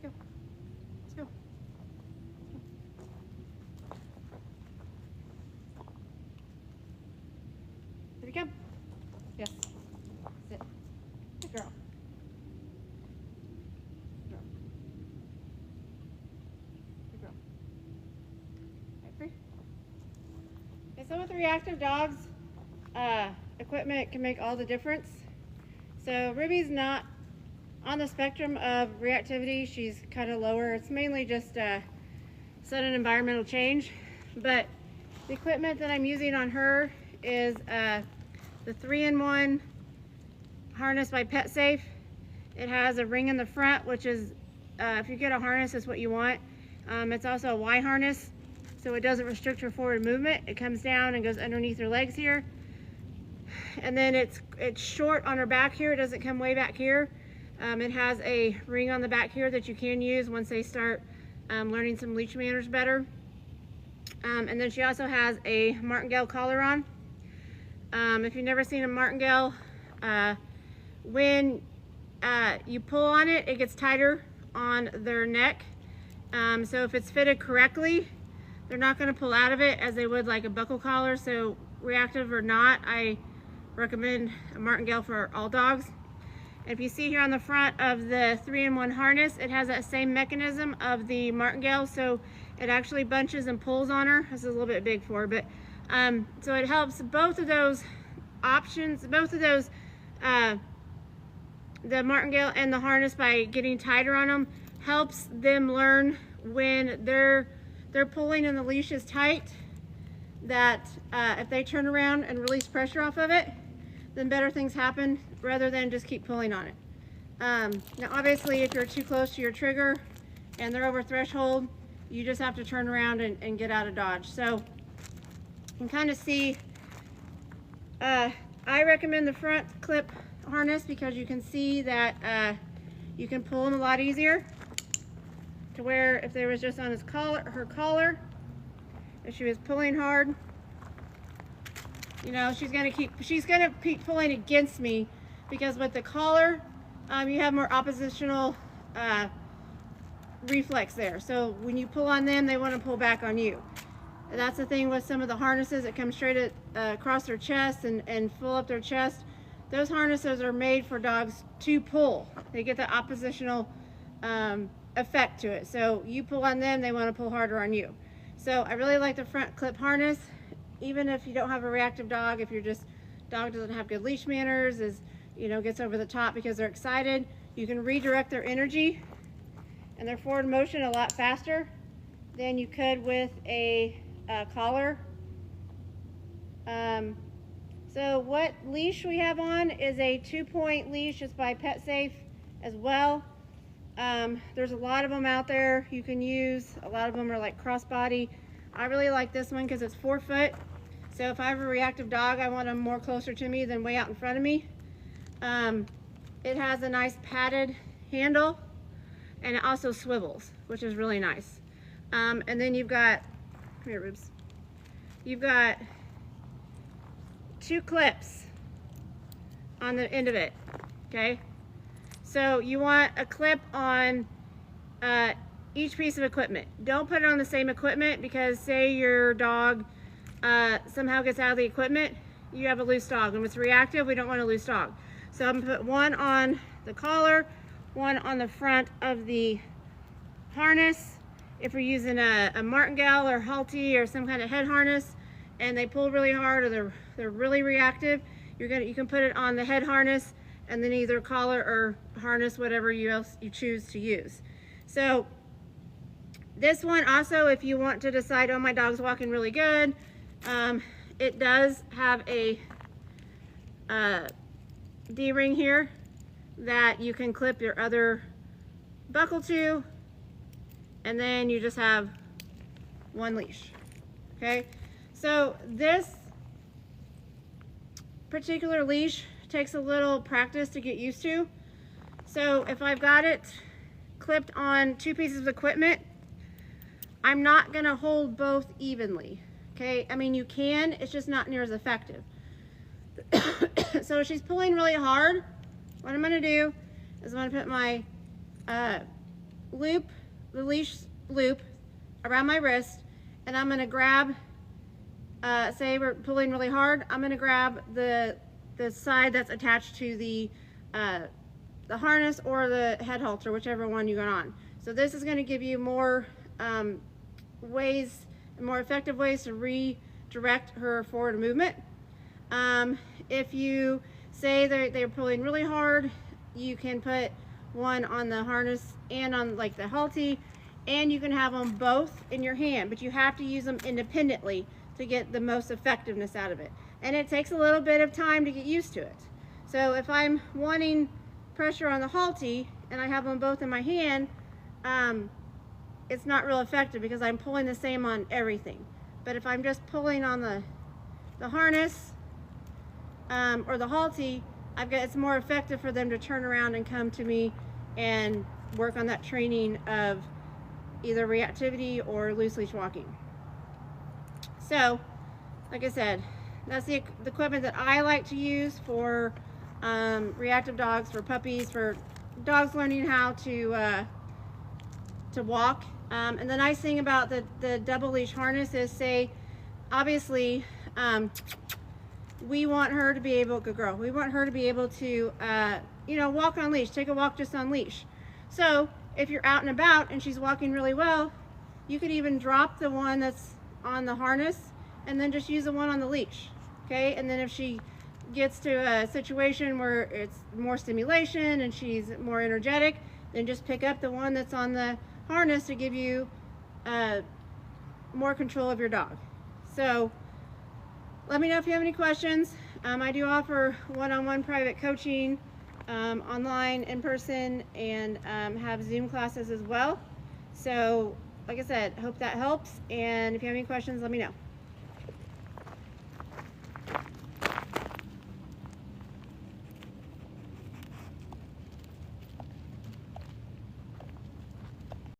Let's go. Let's go. Here we come. Yes. Sit. Good girl. Good girl. Good girl. Right, free. Okay, so with reactive dogs, equipment can make all the difference. So Ruby's not on the spectrum of reactivity. She's kind of lower. It's mainly just sudden environmental change. But the equipment that I'm using on her is the 3-in-1 harness by PetSafe. It has a ring in the front, which is, if you get a harness, that's what you want. It's also a Y harness, so it doesn't restrict her forward movement. It comes down and goes underneath her legs here. And then it's short on her back here. It doesn't come way back here. It has a ring on the back here that you can use once they start learning some leash manners better. And then she also has a martingale collar on. If you've never seen a martingale, when you pull on it, it gets tighter on their neck. So if it's fitted correctly, they're not going to pull out of it as they would like a buckle collar. So reactive or not, I recommend a martingale for all dogs. And if you see here on the front of the 3-in-1 harness, it has that same mechanism of the martingale, so it actually bunches and pulls on her. This is a little bit big for her, but so it helps both of those options, both of those, the martingale and the harness, by getting tighter on them, helps them learn when they're pulling and the leash is tight, that if they turn around and release pressure off of it, then better things happen rather than just keep pulling on it. Now obviously if you're too close to your trigger and they're over threshold, you just have to turn around and get out of dodge. So you can kind of see, I recommend the front clip harness because you can see that you can pull them a lot easier, to where if there was just on his collar, her collar, if she was pulling hard, you know, she's gonna keep pulling against me, because with the collar, you have more oppositional reflex there. So when you pull on them, they want to pull back on you. And that's the thing with some of the harnesses that come straight across their chest and fill up their chest. Those harnesses are made for dogs to pull. They get the oppositional effect to it. So you pull on them, they want to pull harder on you. So I really like the front clip harness. Even if you don't have a reactive dog, if you're just, dog doesn't have good leash manners, is, you know, gets over the top because they're excited, you can redirect their energy and their forward motion a lot faster than you could with a collar. So what leash we have on is a 2-point leash. It's by PetSafe as well. There's a lot of them out there you can use. A lot of them are like crossbody. I really like this one because it's 4 foot. So if I have a reactive dog, I want them more closer to me than way out in front of me. It has a nice padded handle, and it also swivels, which is really nice. And then you've got, come here, Rubes. You've got 2 clips on the end of it, okay? So you want a clip on each piece of equipment. Don't put it on the same equipment, because say your dog somehow gets out of the equipment, you have a loose dog. And if it's reactive, we don't want a loose dog. So I'm gonna put one on the collar, one on the front of the harness. If you're using a martingale or halty or some kind of head harness and they pull really hard, or they're really reactive, you can put it on the head harness, and then either collar or harness, whatever you choose to use. So this one also, if you want to decide, oh, my dog's walking really good, it does have a D-ring here that you can clip your other buckle to, and then you just have one leash, okay? So this particular leash takes a little practice to get used to. So if I've got it clipped on 2 pieces of equipment, I'm not gonna hold both evenly, okay? I mean, you can, it's just not near as effective. So if she's pulling really hard, what I'm gonna do is I'm gonna put my loop the leash loop around my wrist, and I'm gonna grab, say we're pulling really hard, I'm gonna grab the side that's attached to the harness or the head halter, whichever one you got on. So this is gonna give you more more effective ways to redirect her forward movement. If you say they're pulling really hard, you can put one on the harness and on like the halty, and you can have them both in your hand, but you have to use them independently to get the most effectiveness out of it. And it takes a little bit of time to get used to it. So if I'm wanting pressure on the halty and I have them both in my hand, it's not real effective because I'm pulling the same on everything. But if I'm just pulling on the harness or the halty, it's more effective for them to turn around and come to me and work on that training of either reactivity or loose leash walking. So, like I said, that's the equipment that I like to use for reactive dogs, for puppies, for dogs learning how to walk. And the nice thing about the double leash harness is, say, obviously, we want her to be able, good girl, we want her to be able to, you know, walk on leash, take a walk just on leash. So if you're out and about and she's walking really well, you could even drop the one that's on the harness and then just use the one on the leash, okay? And then if she gets to a situation where it's more stimulation and she's more energetic, then just pick up the one that's on the harness to give you more control of your dog. So let me know if you have any questions. I do offer one-on-one private coaching online, in person, and have Zoom classes as well. So like I said, hope that helps, and if you have any questions, let me know.